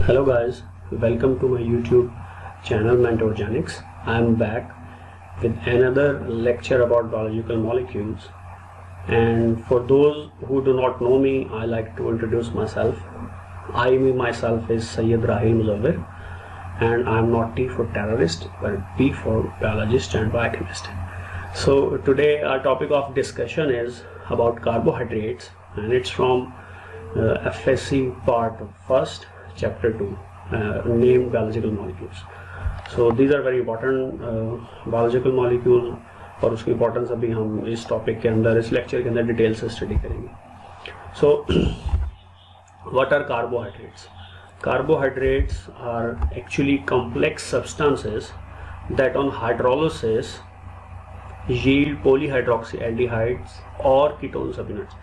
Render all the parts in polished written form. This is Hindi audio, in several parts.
Hello guys, welcome to my YouTube channel Mentorgenics. I am back with another lecture about biological molecules, and for those who do not know me, I like to introduce myself. Myself is Sayyid Rahim Muzawwir, and I am not T for terrorist but B for biologist and biochemist. So today our topic of discussion is about carbohydrates, and it's from FSC part first chapter 2 named biological molecules. So these are very important biological molecule, और उसकी importance अभी हम इस topic के अंदर इस lecture के अंदर डिटेल से स्टडी करेंगे. So what are carbohydrates? Carbohydrates are actually complex substances that on hydrolysis yield polyhydroxyaldehydes और ketone subunits.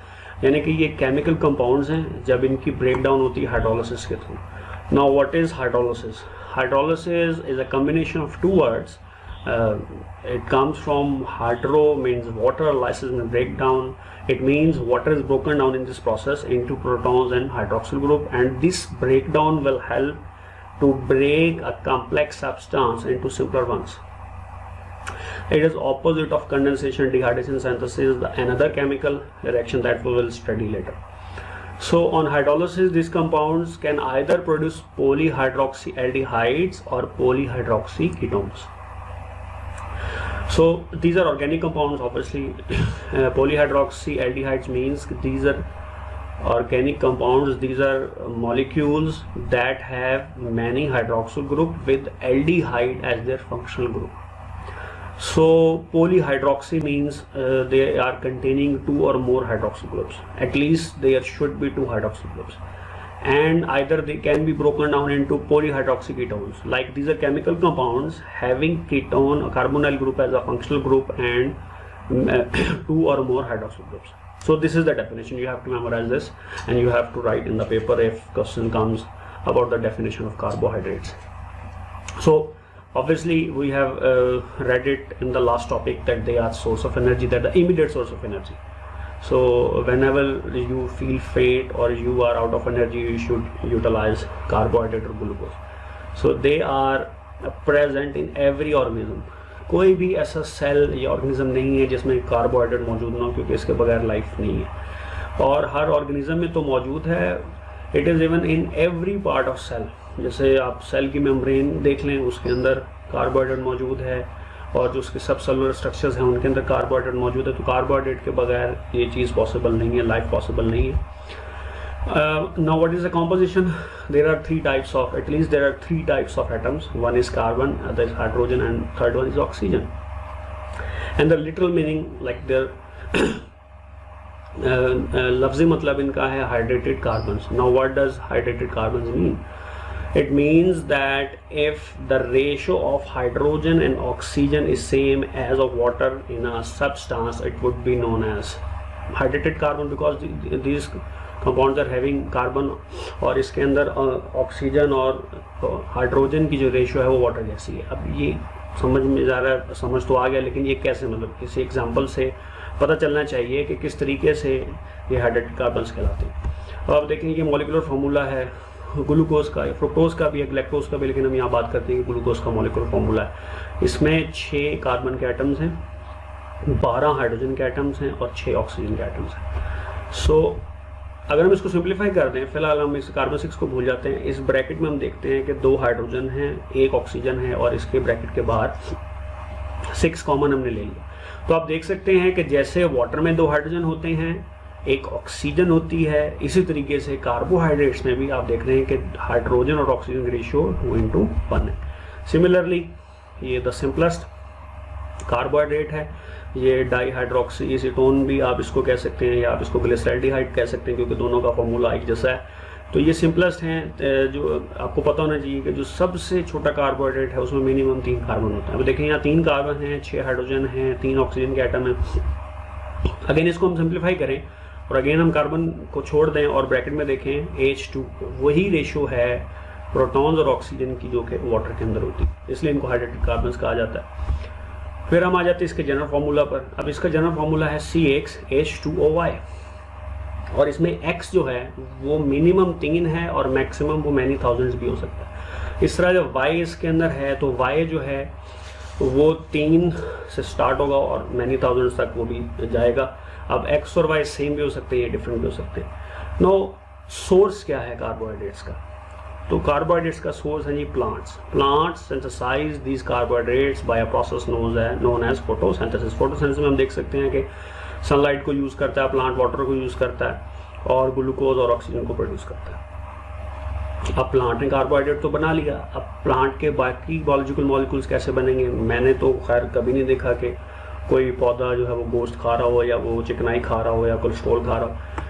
यानी कि ये केमिकल कंपाउंड्स हैं जब इनकी ब्रेक डाउन होती है हाइड्रोलिसिस के through. Now what is hydrolysis? Hydrolysis is a combination of two words. It comes from hydro means water, lysis means break down. It means water is broken down in this process into protons and hydroxyl group, and this breakdown will help to break a complex substance into simpler ones. It is opposite of condensation, dehydration, synthesis, another chemical reaction that we will study later. So on hydrolysis, these compounds can either produce polyhydroxyaldehydes or polyhydroxyketones. So these are organic compounds, obviously. Polyhydroxyaldehydes means these are organic compounds. These are molecules that have many hydroxyl group with aldehyde as their functional group. So polyhydroxy means they are containing two or more hydroxyl groups. At least there should be two hydroxyl groups, and either they can be broken down into polyhydroxyketones. Like these are chemical compounds having ketone or carbonyl group as a functional group and two or more hydroxyl groups. So this is the definition. You have to memorize this, and you have to write in the paper if question comes about the definition of carbohydrates. So obviously we have read it in the last topic that they are source of energy, that the immediate source of energy. So whenever you feel faint or you are out of energy, you should utilize carbohydrate or glucose. So they are present in every organism. कोई भी ऐसा सेल या ऑर्गेनिज्म नहीं है जिसमें कार्बोहाइड्रेट मौजूद ना हो, क्योंकि इसके बगैर लाइफ नहीं है. और हर ऑर्गेनिज्म में तो मौजूद है. It is even in every part of cell. जैसे आप सेल की मेम्ब्रेन देख लें, उसके अंदर कार्बोहाइड्रेट मौजूद है, और जो उसके सब सेलुलर स्ट्रक्चर्स हैं उनके अंदर कार्बोहाइड्रेट मौजूद है. तो कार्बोहाइड्रेट के बगैर ये चीज़ पॉसिबल नहीं है, लाइफ पॉसिबल नहीं है. Now what is the composition? There are three types of, at least there are three types of atoms. One is carbon, other is hydrogen, and third one is oxygen. And the literal meaning like there लफ्ज़ी मतलब इनका है hydrated carbons. Now what does hydrated carbons mean? It means that if the ratio of hydrogen and oxygen is same as of water in a substance, it would be known as hydrated carbon, because these compounds are having carbon, और इसके अंदर ऑक्सीजन और हाइड्रोजन की जो रेशियो है वो वाटर जैसी है. अब ये समझ में जा रहा है, समझ तो आ गया, लेकिन ये कैसे, मतलब किसी एग्जाम्पल से पता चलना चाहिए कि किस तरीके से ये हाइड्रेटेड कार्बन्स कहलाते हैं. अब आप देखें ये मॉलिक्यूलर फार्मूला है ग्लूकोज का, फ्रुक्टोज का भी है, ग्लैक्टोज का भी, लेकिन हम यहाँ बात करते हैं कि ग्लूकोज का मॉलिक्यूलर फार्मूला है. इसमें 6 कार्बन के एटम्स हैं, 12 हाइड्रोजन के एटम्स हैं और 6 ऑक्सीजन के एटम्स हैं. सो अगर हम इसको सिंप्लीफाई कर दें, फिलहाल हम इस कार्बन 6 को भूल जाते हैं. इस ब्रैकेट में हम देखते हैं कि 2 हाइड्रोजन हैं, 1 ऑक्सीजन है, और इसके ब्रैकेट के बाहर 6 कॉमन हमने ले लिया. तो आप देख सकते हैं कि जैसे वाटर में 2 हाइड्रोजन होते हैं, 1 ऑक्सीजन होती है, इसी तरीके से कार्बोहाइड्रेट्स में भी आप देख रहे हैं कि हाइड्रोजन और ऑक्सीजन की रेशियो 2:1 है. सिमिलरली ये द सिंपलेस्ट कार्बोहाइड्रेट है, ये डाईहाइड्रोक्सी एसीटोन भी आप इसको कह सकते हैं, या आप इसको ग्लिसरॉल्डिहाइड कह सकते हैं, क्योंकि दोनों का फॉर्मूला एक जैसा है. तो ये सिंपलेस्ट हैं. जो आपको पता होना चाहिए कि जो सबसे छोटा कार्बोहाइड्रेट है उसमें मिनिमम 3 कार्बन होता है. अब देखें यहाँ 3 कार्बन हैं, 6 हाइड्रोजन हैं, 3 ऑक्सीजन के एटम हैं. अगेन इसको हम सिंप्लीफाई करें और अगेन हम कार्बन को छोड़ दें और ब्रैकेट में देखें H2, वही रेशो है प्रोटॉन्स और ऑक्सीजन की जो कि वाटर के अंदर होती है, इसलिए इनको हाइड्रेटेड कार्बन्स कहा जाता है. फिर हम आ जाते हैं इसके जनरल फार्मूला पर. अब इसका जनरल फार्मूला है CH2OY. और इसमें x जो है वो मिनिमम 3 है और मैक्सिमम वो मैनी थाउजेंड्स भी हो सकता है। इस तरह जब y इसके अंदर है तो y जो है वो 3 से स्टार्ट होगा और मैनी थाउजेंड्स तक वो भी जाएगा। अब x और y सेम भी हो सकते हैं, डिफरेंट भी हो सकते हैं। नो सोर्स क्या है कार्बोहाइड्रेट्स का? तो कार्बोहाइड्रेट्स का सोर्स है जी plants. Plants synthesize these carbohydrates by a process known as photosynthesis. Photosynthesis में हम देख सकते हैं कि सनलाइट को यूज़ करता है प्लांट, वाटर को यूज़ करता है और ग्लूकोज और ऑक्सीजन को प्रोड्यूस करता है। अब प्लांट ने कार्बोहाइड्रेट तो बना लिया, अब प्लांट के बाकी बायोलॉजिकल मॉलिक्यूल्स कैसे बनेंगे? मैंने तो खैर कभी नहीं देखा कि कोई पौधा जो है वो गोश्त खा रहा हो या वो चिकनाई खा रहा हो या कोलेस्ट्रॉल खा रहा हो।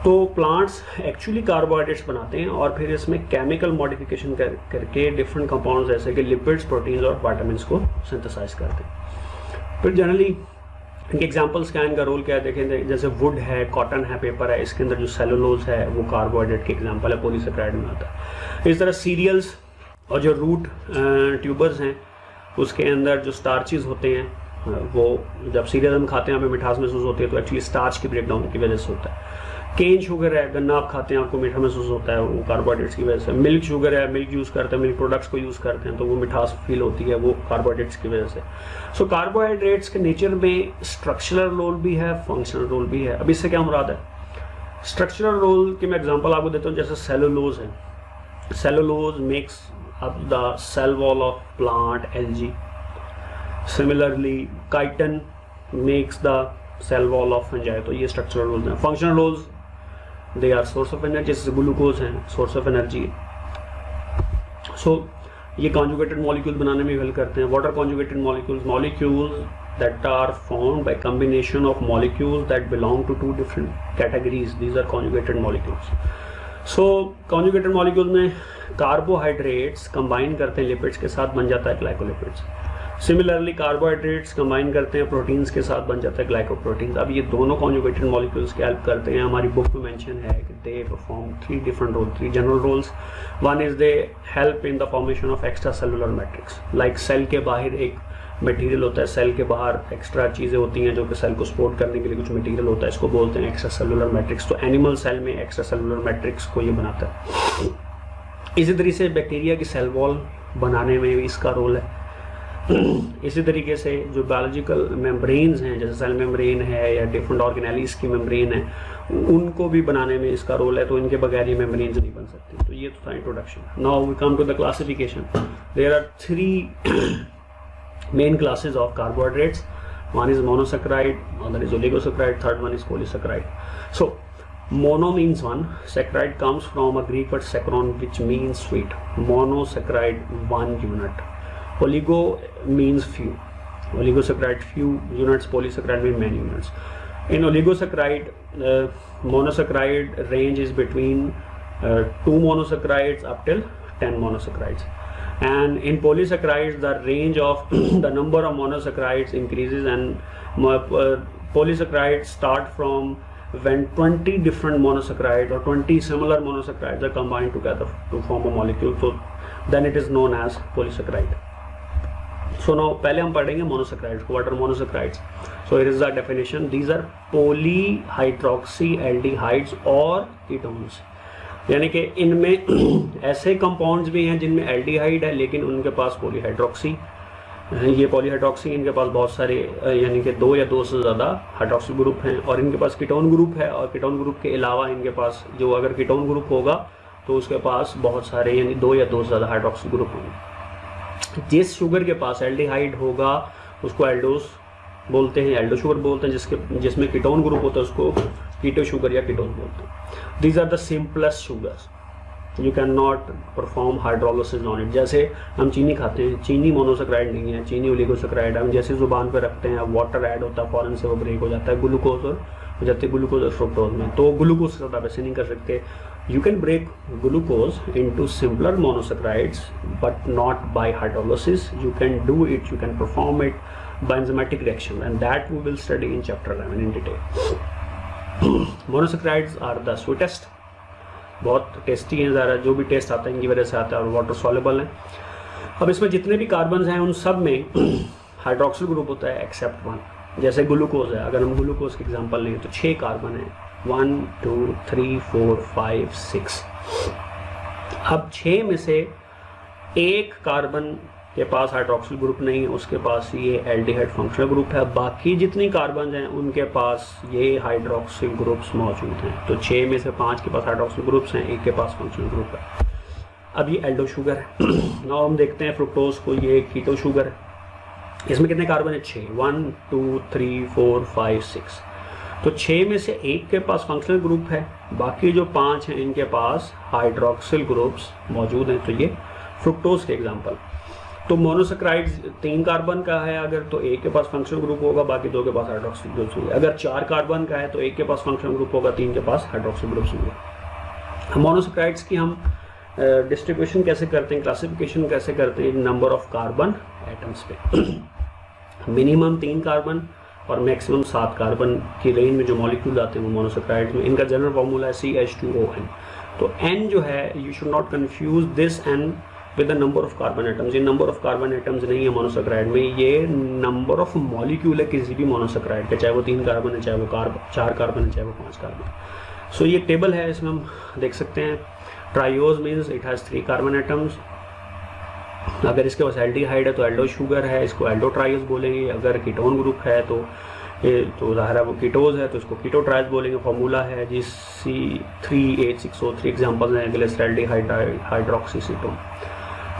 तो प्लांट्स एक्चुअली कार्बोहाइड्रेट्स बनाते हैं और फिर इसमें केमिकल मॉडिफिकेशन करके डिफरेंट कंपाउंड्स जैसे कि लिपिड्स, प्रोटीन्स और विटामिन्स को सिंथेसाइज करते हैं। फिर जनरली इनके एग्जांपल्स क्या है, इनका रोल क्या है देखें, जैसे वुड है, कॉटन है, पेपर है, इसके अंदर जो सेलुलोज है वो कार्बोहाइड्रेट के एग्जांपल है, पॉलीसेकेराइड में आता है। इस तरह सीरियल्स और जो रूट ट्यूबर्स हैं उसके अंदर जो स्टार्चेज होते हैं वो जब सीरियल हम खाते हैं हमें मिठास महसूस होती है, तो एक्चुअली स्टार्च की ब्रेकडाउन की वजह से होता है। केन शुगर है, गन्ना आप खाते हैं आपको मीठा महसूस होता है, वो कार्बोहाइड्रेट्स की वजह से। मिल्क शुगर है, मिल्क यूज़ करते हैं, मिल्क प्रोडक्ट्स को यूज़ करते हैं तो वो मिठास फील होती है, वो कार्बोहाइड्रेट्स की वजह से। सो कार्बोहाइड्रेट्स के नेचर में स्ट्रक्चरल रोल भी है, फंक्शनल रोल भी है। अब इससे क्या मुराद है? स्ट्रक्चरल रोल की मैं एग्जांपल आपको देता हूँ, जैसे सेलुलोज है। Cellulose makes up the cell wall of plant algae. Similarly chitin makes the cell wall of fungi. तो ये स्ट्रक्चरल रोल्स हैं। Functional roles they are source of energy, जैसे ग्लूकोज हैं सोर्स ऑफ एनर्जी। सो ये कॉन्जुगेटेड मॉलिक्यूल बनाने में हेल्प करते हैं। What are conjugated molecules? Molecules that are formed by combination of molecules that belong to two different categories. These are conjugated molecules. So conjugated molecules में कार्बोहाइड्रेट्स कंबाइन करते हैं लिपिड्स के साथ, बन जाता है ग्लाइकोलिपिड्स। सिमिलरली कार्बोहाइड्रेट्स कंबाइन करते हैं प्रोटीन्स के साथ, बन जाता है ग्लाइकोप्रोटीन्स। अब ये दोनों कॉन्जुगेटेड मॉलिक्यूल्स क्या हेल्प करते हैं? हमारी बुक में मेंशन है कि they perform 3 different role, 3 general roles. One is they help in the formation of extracellular matrix. Like cell के बाहर एक मटेरियल होता है, सेल के बाहर एक्स्ट्रा चीज़ें होती हैं जो कि सेल को सपोर्ट करने के लिए कुछ मटेरियल होता है, इसको बोलते हैं एक्स्ट्रा सेलुलर मैट्रिक्स। तो एनिमल सेल में एक्स्ट्रा सेलुलर मैट्रिक्स को ये बनाता है। इसी तरीके से बैक्टीरिया की सेल वॉल बनाने में भी इसका रोल है। इसी तरीके से जो बायोलॉजिकल मेम्ब्रेन्स हैं, जैसे सेल मेम्ब्रेन है या डिफरेंट ऑर्गेनेलिस की मेम्ब्रेन है, उनको भी बनाने में इसका रोल है। तो इनके बगैर ये मेम्ब्रेन्स नहीं बन सकती। तो ये तो था introduction. Now we come to the classification. There are 3 main classes of carbohydrates. One is monosaccharide, other is oligosaccharide, third one is polysaccharide. So mono means one, saccharide comes from a Greek word saccharon which means sweet. Monosaccharide, 1 unit. Oligo means few, oligosaccharide few units, polysaccharide means many units. In oligosaccharide, monosaccharide range is between 2 monosaccharides up till 10 monosaccharides. And in polysaccharides the range of the number of monosaccharides increases, and polysaccharides start from when 20 different monosaccharides or 20 similar monosaccharides are combined together to form a molecule. So then it is known as polysaccharide. So now पहले हम पढ़ेंगे monosaccharides को. What are monosaccharides? So here is the definition. These are polyhydroxy aldehydes or ketones. यानी कि इनमें ऐसे कंपाउंड्स भी हैं जिनमें एल्डिहाइड है लेकिन उनके पास पॉलीहाइड्रोक्सी, ये पॉलीहाइड्रोक्सी, इनके पास बहुत सारे यानी कि 2 या 2 से ज़्यादा हाइड्रोक्सी ग्रुप हैं, और इनके पास कीटोन ग्रुप है, और कीटोन ग्रुप के अलावा इनके पास जो अगर कीटोन ग्रुप होगा तो उसके पास बहुत सारे यानी 2 या 2 से ज़्यादा हाइड्रोक्सी ग्रुप होंगे। जिस शुगर के पास एल्डिहाइड होगा उसको एल्डोस बोलते हैं, एल्डो शुगर बोलते हैं। जिसमें कीटोन ग्रुप होता है उसको कीटो शुगर या कीटोन बोलते हैं। These are the simplest sugars, you can not perform hydrolysis on it. जैसे हम चीनी खाते हैं, चीनी मोनोसेक्राइड नहीं है, चीनी ओलिगोसेक्राइड। हम जैसे जुबान पे रखते हैं वाटर ऐड होता है, फौरन से वो ब्रेक हो जाता है ग्लूकोज और हो जाती है ग्लूकोज और फ्रुक्टोज में। तो ग्लूकोज से ज़्यादा वैसे नहीं कर सकते। You can break glucose into simpler monosaccharides but not by hydrolysis. You can do it, you can perform it by enzymatic reaction, and that we will study in chapter 11 in detail. Monosaccharides are the sweetest, बहुत टेस्टी हैं, ज़रा जो भी टेस्ट आता है इनकी वजह से आता है, और वाटर सॉल्युबल हैं। अब इसमें जितने भी कार्बन्स हैं उन सब में हाइड्रोक्सिल ग्रुप होता है एक्सेप्ट 1। जैसे ग्लूकोज है, अगर हम ग्लूकोज की एग्जांपल लें तो 6 कार्बन है 1 2 3 4 5 6। अब 6 में से एक कार्बन के पास हाइड्रोक्सिल ग्रुप नहीं है, उसके पास ये एल्डिहाइड फंक्शनल ग्रुप है। बाकी जितनी कार्बन हैं उनके पास ये हाइड्रोक्सिल ग्रुप्स मौजूद हैं। तो 6 में से 5 के पास हाइड्रोक्सिल ग्रुप्स हैं, एक के पास फंक्शनल ग्रुप है। अब ये एल्डो शुगर है। नाउ हम देखते हैं फ्रुक्टोज को, ये कीटो शुगर है। इसमें कितने कार्बन है? 6, 1 2 3 4 5 6। तो 6 में से एक के पास फंक्शनल ग्रुप है, बाकी जो 5 हैं इनके पास हाइड्रोक्सिल ग्रुप्स मौजूद हैं। तो ये फ्रुक्टोज के एग्जांपल। तो मोनोसेक्राइड्स 3 कार्बन का है अगर, तो एक के पास फंक्शनल ग्रुप होगा, बाकी 2 के पास हाइड्रोक्सिल ग्रुप्स होंगे। अगर 4 कार्बन का है तो एक के पास फंक्शनल ग्रुप होगा, 3 के पास हाइड्रोक्सिल ग्रुप्स होंगे। मोनोसेक्राइड्स की हम डिस्ट्रीब्यूशन कैसे करते हैं, क्लासिफिकेशन कैसे करते हैं? नंबर ऑफ कार्बन एटम्स पे। मिनिमम 3 कार्बन और मैक्सिमम 7 कार्बन की रेंज में जो मॉलिक्यूल आते हैं वो मोनोसेक्राइड्स में। इनका जनरल फार्मूला है CH2ON। तो N जो है, you should not confuse this N with the number of carbon atoms. ये नंबर ऑफ कार्बन एटम्स नहीं है मोनोसेक्राइड में, ये नंबर ऑफ मॉलिक्यूल है किसी भी मोनोसेक्राइड का, चाहे वो 3 कार्बन है, चाहे वो 4 कार्बन है, चाहे वो 5 कार्बन। सो ये टेबल है, इसमें हम देख सकते हैं। Triose means it has 3 carbon atoms. अगर इसके पास एल्डिहाइड है तो एल्डो शुगर है, इसको एल्डो ट्राइओज बोलेंगे। अगर कीटोन ग्रुप है तो ज़ाहिर है वो कीटोज है, तो इसको कीटो ट्राइज बोलेंगे। फॉर्मूला है जी C3H6O3। एग्जाम्पल हैं ग्लिसरॉल्डिहाइड, हाइड्रोक्सीसीटोन।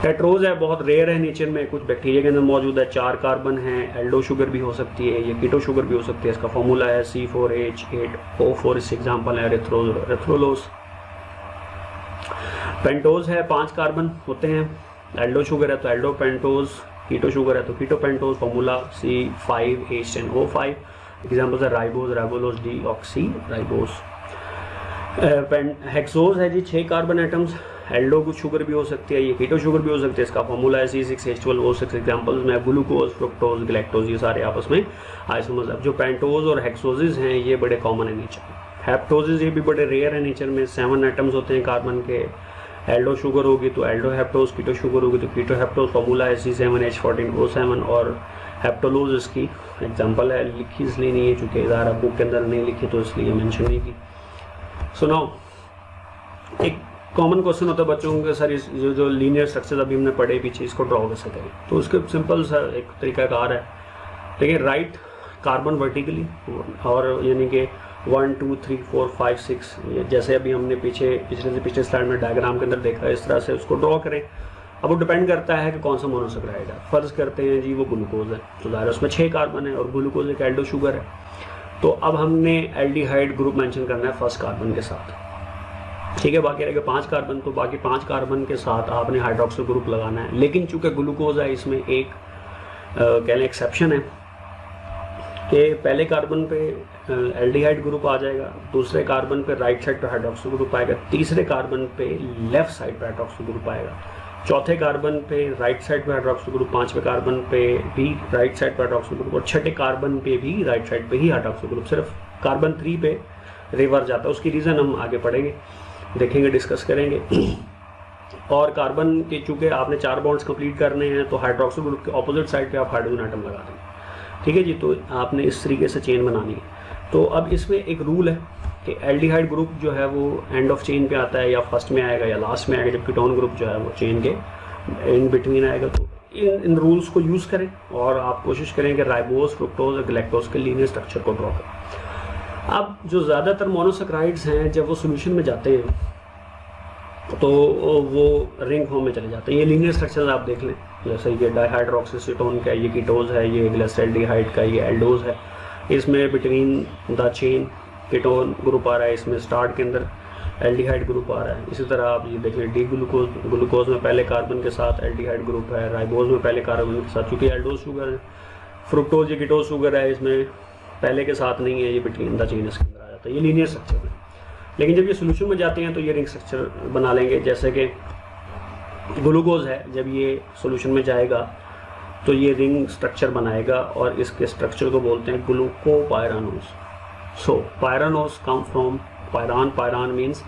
टेट्रोज है, बहुत रेयर है नेचर में, कुछ बैक्टीरिया के अंदर मौजूद है। 4 कार्बन है, एल्डो शुगर भी हो सकती है, ये कीटो शुगर भी हो सकती है। इसका फॉर्मूला है C4H8O4। इससे एग्जाम्पल है रेथ्रोलोज। पेंटोज है, 5 कार्बन होते हैं। एल्डो शुगर है तो एल्डो पेंटोज, कीटो शुगर है तो कीटो पेंटोज। Formula C5H10O5। एग्जाम्पल्स है राइबोज, राइबोलोज, डीऑक्सी राइबोज। हेक्सोज है जी, 6 कार्बन एटम्स। एल्डो शुगर भी हो सकती है, ये कीटो शुगर भी हो सकती है। इसका फॉर्मूला है C6H12O6। एग्जाम्पल्स में ग्लूकोज, फ्रुक्टोज, गैलेक्टोज, ये सारे आपस में आइसोमर्स। अब जो पेंटोज और हेक्सोजेज हैं ये बड़े कॉमन है नेचर में। हेप्टोजेज ये भी बड़े रेयर है नेचर में। 7 एटम्स होते हैं कार्बन के। एल्डो शुगर होगी तो एल्डो हेप्टोज, कीटो शुगर होगी तो कीटो हेप्टोज। फॉर्मूला है C7H14O7। और हेप्टोलोज इसकी एग्जाम्पल है, लिखी इसलिए नहीं है चूँकि ज़ाहिर बुक के अंदर नहीं लिखी तो इसलिए मेंशन नहीं की। सुनाओ, एक कॉमन क्वेश्चन होता है बच्चों के, सर जो लीनियर स्ट्रक्चर अभी हमने पढ़े पीछे, इसको ड्रॉ कैसे करें? तो उसके सिंपल सा एक तरीकाकार है। देखिए, राइट कार्बन वर्टिकली, और यानी कि 1 2 3 4 5 6, जैसे अभी हमने पिछले स्लाइड में डायग्राम के अंदर देखा, इस तरह से उसको ड्रॉ करें। अब वो डिपेंड करता है कि कौन सा मोनोसेक्राइड है। फर्ज करते हैं जी वो ग्लूकोज है, तो ज़ाहिर उसमें 6 कार्बन है और ग्लूकोज एक एल्डो शुगर है। तो अब हमने एल्डिहाइड ग्रुप मेंशन करना है फर्स्ट कार्बन के साथ, ठीक है। बाकी रहेगा 5 कार्बन, तो बाकी 5 कार्बन के साथ आपने हाइड्रोक्सिल ग्रुप लगाना है। लेकिन चूंकि ग्लूकोज है, इसमें एक कह लें एक्सेप्शन है कि पहले कार्बन पे एल्डिहाइड ग्रुप आ जाएगा, दूसरे कार्बन पे राइट साइड पे हाइड्रोक्सिल ग्रुप आएगा, तीसरे कार्बन पे लेफ्ट साइड पे हाइड्रोक्सिल ग्रुप आएगा, चौथे कार्बन पे राइट साइड पे हाइड्रोक्सिल ग्रुप, 5वें कार्बन पे भी राइट साइड पे हाइड्रोक्सिल ग्रुप, और छठे कार्बन पे भी राइट साइड पे ही हाइड्रोक्सिल ग्रुप। सिर्फ कार्बन 3 पे रिवर्स जाता है, उसकी रीज़न हम आगे पढ़ेंगे, देखेंगे, डिस्कस करेंगे। और कार्बन के चूंकि आपने 4 बॉन्ड्स कंप्लीट करने हैं तो हाइड्रोक्सिल ग्रुप के ऑपोजिट साइड पे आप हाइड्रोजन आटम लगा देंगे, ठीक है जी। तो आपने इस तरीके से चेन बनानी है। तो अब इसमें एक रूल है कि एल्डिहाइड ग्रुप जो है वो एंड ऑफ चेन पे आता है, या फर्स्ट में आएगा या लास्ट में आएगा, जबकि कीटोन ग्रुप जो है वो चेन के इन बिटवीन आएगा। तो इन रूल्स को यूज़ करें और आप कोशिश करें कि राइबोज, फ्रुक्टोज और गैलेक्टोज के लीनियर स्ट्रक्चर को ड्रॉ करें। अब जो ज़्यादातर मोनोसेक्राइड्स हैं जब वो सोल्यूशन में जाते हैं तो वो रिंग फॉर्म में चले जाते हैं। ये लीनियर स्ट्रक्चर आप देख लें, जैसे ये डाइहाइड्रोक्सीसीटोन का, ये कीटोज है, ये ग्लिसरॉल्डिहाइड का, ये एल्डोज है। इसमें between the chain ketone group आ रहा है, इसमें स्टार्ट के अंदर एल्डिहाइड ग्रुप आ रहा है। इसी तरह आप ये देख लें, डी ग्लूकोज में पहले कार्बन के साथ एल्डिहाइड ग्रुप है, राइबोज में पहले कार्बन के साथ, चूँकि एल्डोज शुगर है, फ्रुक्टोज ये कीटोज शुगर है, इसमें पहले के साथ नहीं है, ये बिटवीन द चेन इसके अंदर आ जाता है। ये लीनियर स्ट्रक्चर है। लेकिन जब ये सोल्यूशन में जाते हैं तो ये रिंग स्ट्रक्चर बना लेंगे। जैसे कि ग्लूकोज है, जब ये सोल्यूशन में जाएगा तो ये रिंग स्ट्रक्चर बनाएगा और इसके स्ट्रक्चर को बोलते हैं glucopyranose. So pyranose come from pyran. Pyran means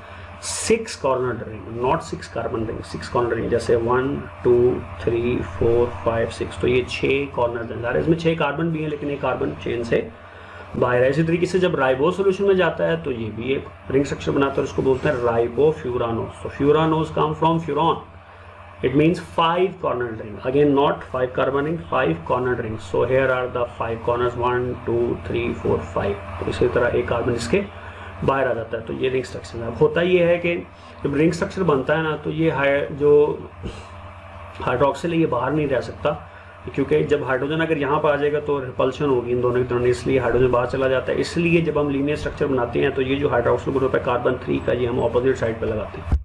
6 corner ring, not 6 carbon ring, 6 corner ring. जैसे 1 2 3 4 5 6, तो ये 6 कॉर्नर हैं। इसमें 6 कार्बन भी हैं लेकिन एक कार्बन चेन से बाहर। इसी तरीके से जब राइबोज सोल्यूशन में जाता है तो ये भी एक रिंग स्ट्रक्चर बनाता है, उसको बोलते हैं ribofuranose. So furanose come from furan, it means 5 cornered ring, again not 5 carbon ring, 5 cornered rings. So here are the 5 corners, 1 2 3 4 5। तो इसी तरह एक कार्बन इसके बाहर आ जाता है, तो ये रिंग स्ट्रक्चर है। अब होता ये है कि जब रिंग स्ट्रक्चर बनता है ना, तो ये जो हाइड्रोक्सिल है ये बाहर नहीं रह सकता, क्योंकि जब हाइड्रोजन अगर यहाँ पर आ जाएगा तो रिपल्शन होगी इन दोनों की तरफ, इसलिए हाइड्रोजन बाहर चला जाता है। इसलिए जब हम लीनियर स्ट्रक्चर बनाते हैं तो ये जो हाइड्रोक्सिल ग्रुप है कार्बन 3 का, ये हम ऑपोजिट साइड पर लगाते हैं।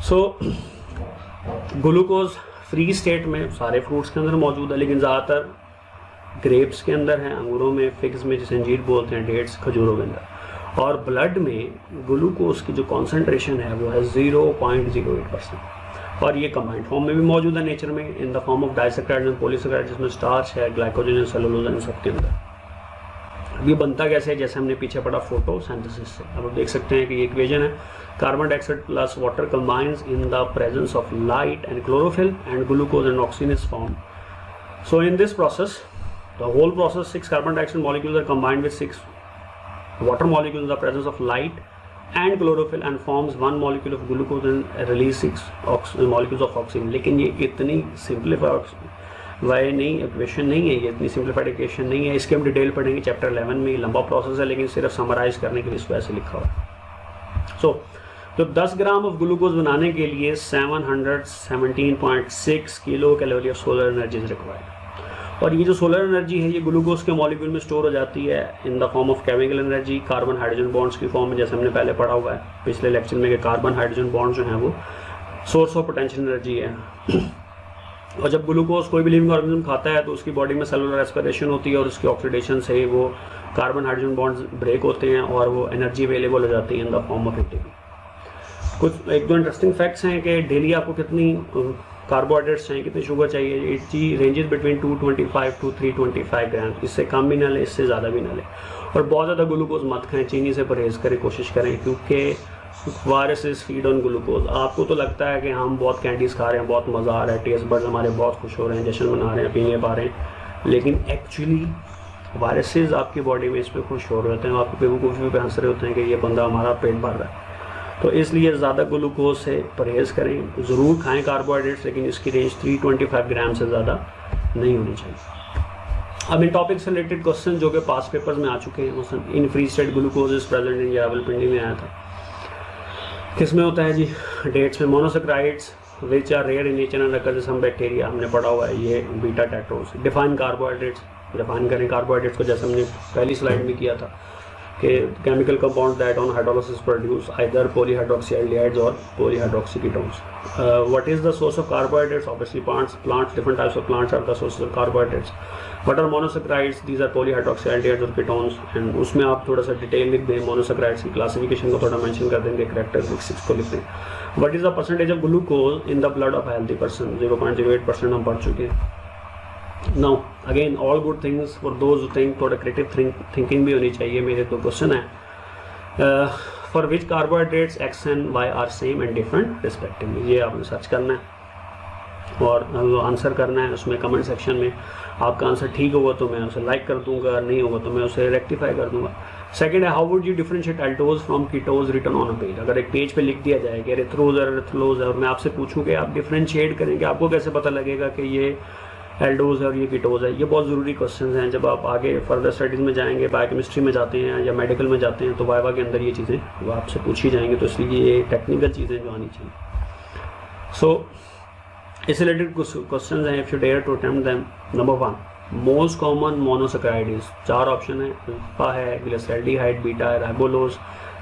सो ग्लूकोज फ्री स्टेट में सारे फ्रूट्स के अंदर मौजूद है, लेकिन ज़्यादातर ग्रेप्स के अंदर है, अंगूरों में, फिग्स में, जिसे अंजीर बोलते हैं, डेट्स, खजूरों के अंदर। और ब्लड में ग्लूकोज की जो कॉन्सेंट्रेशन है वो है 0.08%। और ये कंबाइंड फॉर्म में भी मौजूद है नेचर में, in the form of disaccharides and polysaccharides, जिसमें स्टार्च है, ग्लाइकोजन, सेलुलोज, इन सब के अंदर। ये बनता कैसे है, जैसे हमने पीछे पढ़ा फोटोसिंथेसिस से। अब आप देख सकते हैं कि ये इक्वेशन है, carbon dioxide plus water combines in the presence of light and chlorophyll and glucose and oxygen is form. So in this process, the whole process, 6 carbon dioxide molecules are combined with 6 water molecules in the presence of light and chlorophyll and forms 1 molecule of glucose and release 6 molecules of oxygen। लेकिन ये इतनी सिंप्लीफाई नहीं, इक्वेशन नहीं है, ये इतनी सिंप्लीफाइड इक्वेशन नहीं है। इसके हम डिटेल पढ़ेंगे चैप्टर 11 में। लंबा प्रोसेस है, लेकिन सिर्फ समराइज करने के लिए इस वजह से लिखा हुआ है। सो तो 10 ग्राम ऑफ ग्लूकोज बनाने के लिए 717.6 kilo calorie of solar energy is required. और ये जो सोलर एनर्जी है ये ग्लूकोज के मॉलिक्यूल में स्टोर हो जाती है इन the form of chemical energy, carbon hydrogen bonds की फॉर्म में, जैसे हमने पहले पढ़ा हुआ है पिछले लेक्चर में कि कार्बन हाइड्रोजन बॉन्ड्स जो हैं वो सोर्स ऑफ पोटेंशियल एनर्जी है। और जब ग्लूकोज कोई भी लिविंग ऑर्गेनिज्म खाता है तो उसकी बॉडी में सेलुलर रेस्पिरेशन होती है और उसकी ऑक्सीडेशन से वो कार्बन हाइड्रोजन बॉन्ड्स ब्रेक होते हैं और वो एनर्जी अवेलेबल हो जाती है इन द फॉर्म ऑफ एटीपी। कुछ एक दो इंटरेस्टिंग फैक्ट्स हैं कि डेली आपको कितनी कार्बोहाइड्रेट्स चाहिए, कितनी शुगर चाहिए। इट रेंजेस बिटवीन 225 to 325 ग्राम, इससे कम भी ना ले, इससे ज़्यादा भी ना ले। और बहुत ज़्यादा ग्लूकोज मत खाएं, चीनी से परहेज़ करें, कोशिश करें, क्योंकि वायरसेस फीड ऑन ग्लूकोज। आपको तो लगता है कि हम बहुत कैंडीज़ खा रहे हैं, बहुत मज़ा आ रहा है, टेस्ट बड्स हमारे बहुत खुश हो रहे हैं, जश्न मना रहे हैं, पीने पा रहे हैं, लेकिन एक्चुअली वायरसेस आपकी बॉडी में इस पर खुश हो रहे होते हैं, आपको बेवकूफ़ी पे हंस रहे होते हैं कि ये बंदा हमारा पेट भर रहा है। तो इसलिए ज़्यादा ग्लूकोज से परहेज़ करें। ज़रूर खाएं कार्बोहाइड्रेट्स, लेकिन इसकी रेंज 325 ग्राम से ज़्यादा नहीं होनी चाहिए। अब इन टॉपिक से रिलेटेड क्वेश्चन जो कि पास पेपर्स में आ चुके हैं, मसलन in free state glucose is present in Rawalpindi में आया था। किसमें होता है जी? डेट्स में। Monosaccharides which are rare in nature and occur some bacteria, हमने पढ़ा हुआ है ये beta tetrose. Define carbohydrates, define करें कार्बोहाइड्रेट्स को, जैसे हमने पहली स्लाइड में किया था कि chemical compounds that on hydrolysis produce either polyhydroxyaldehydes और polyhydroxy ketones. What is the source of carbohydrates? Obviously plants, different types of plants are the sources of carbohydrates. What are monosaccharides? These are polyhydroxyaldehydes और कीटोन्स। एंड उसमें आप थोड़ा सा डिटेल लिख दें, मोनोसैकराइड्स की क्लासिफिकेशन को थोड़ा मेंशन कर देंगे, कैरेक्टरिस्टिक्स को लिख दें। What is the percentage of glucose in the blood of healthy person? 0.08% हम पढ़ चुके हैं। Now again all good things for those who think, थोड़ा क्रिएटिव थिंकिंग भी होनी चाहिए। मेरे दो क्वेश्चन है, for which carbohydrates X and Y are same and different respectively. ये आपने सर्च करना है और आंसर करना है। उसमें कमेंट सेक्शन में आपका आंसर ठीक होगा तो मैं उसे लाइक कर दूंगा, नहीं होगा तो मैं उसे रेक्टिफाई कर दूंगा। सेकंड है, how would you differentiate aldose from ketose written on a page? अगर एक पेज पे लिख दिया जाए कि एरिथ्रोज और एरिथ्रोज है और मैं आपसे पूछूं कि आप डिफरेंशिएट करेंगे, आपको कैसे पता लगेगा कि ये एल्डोज है और ये कीटोज है? ये बहुत ज़रूरी क्वेश्चन हैं। जब आप आगे फर्दर स्टडीज़ में जाएंगे, बायोकेमिस्ट्री में जाते हैं या मेडिकल में जाते हैं, तो वाइवा के अंदर ये चीज़ें वो आपसे पूछी जाएंगी, तो इसलिए ये टेक्निकल चीज़ें जो आनी चाहिए। सो इस रिलेटेड क्वेश्चन हैं, if you dare to attempt them. Number 1, most common monosaccharide is, 4 option है, अल्फा है, ग्लिसरॉल्डिहाइड, बीटा है, राइबोलोज,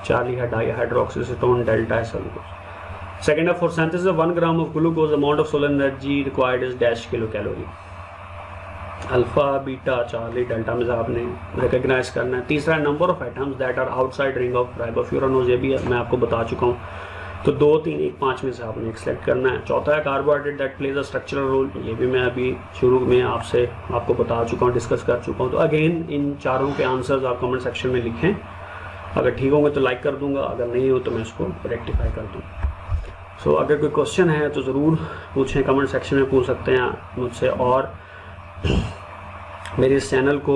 चार्ली है, डाइहाइड्रोक्सीटोन, डेल्टा है, सेलुलोज। सेकंड है, for synthesis of 1 gram of glucose amount of solar energy required is dash kilo calorie. Alpha, beta, Charlie, delta में से आपने रिकग्नाइज करना है। तीसरा, number of atoms that are outside ring of राइबोफ्यूरानोज, ये भी मैं आपको बता चुका हूँ, तो 2, 3, 1, 5 में से आपने एक सेलेक्ट करना है। चौथा है, carbohydrate that plays a structural role, ये भी मैं अभी शुरू में आपको बता चुका हूँ, डिस्कस कर चुका हूँ। तो अगेन इन चारों के आंसर्स आप कमेंट सेक्शन में लिखें। अगर ठीक होंगे तो लाइक कर दूंगा, अगर नहीं हो तो मैं इसको रेक्टिफाई कर दूँगा। सो अगर कोई क्वेश्चन है तो ज़रूर पूछें, कमेंट सेक्शन में पूछ सकते हैं मुझसे। और मेरे इस चैनल को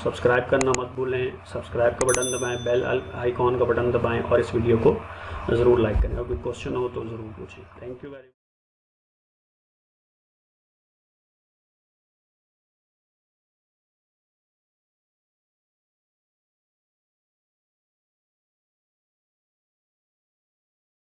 सब्सक्राइब करना मत भूलें, सब्सक्राइब का बटन दबाएं, बेल आइकॉन का बटन दबाएं और इस वीडियो को ज़रूर लाइक करें। अगर कोई क्वेश्चन हो तो ज़रूर पूछें। Thank you very much.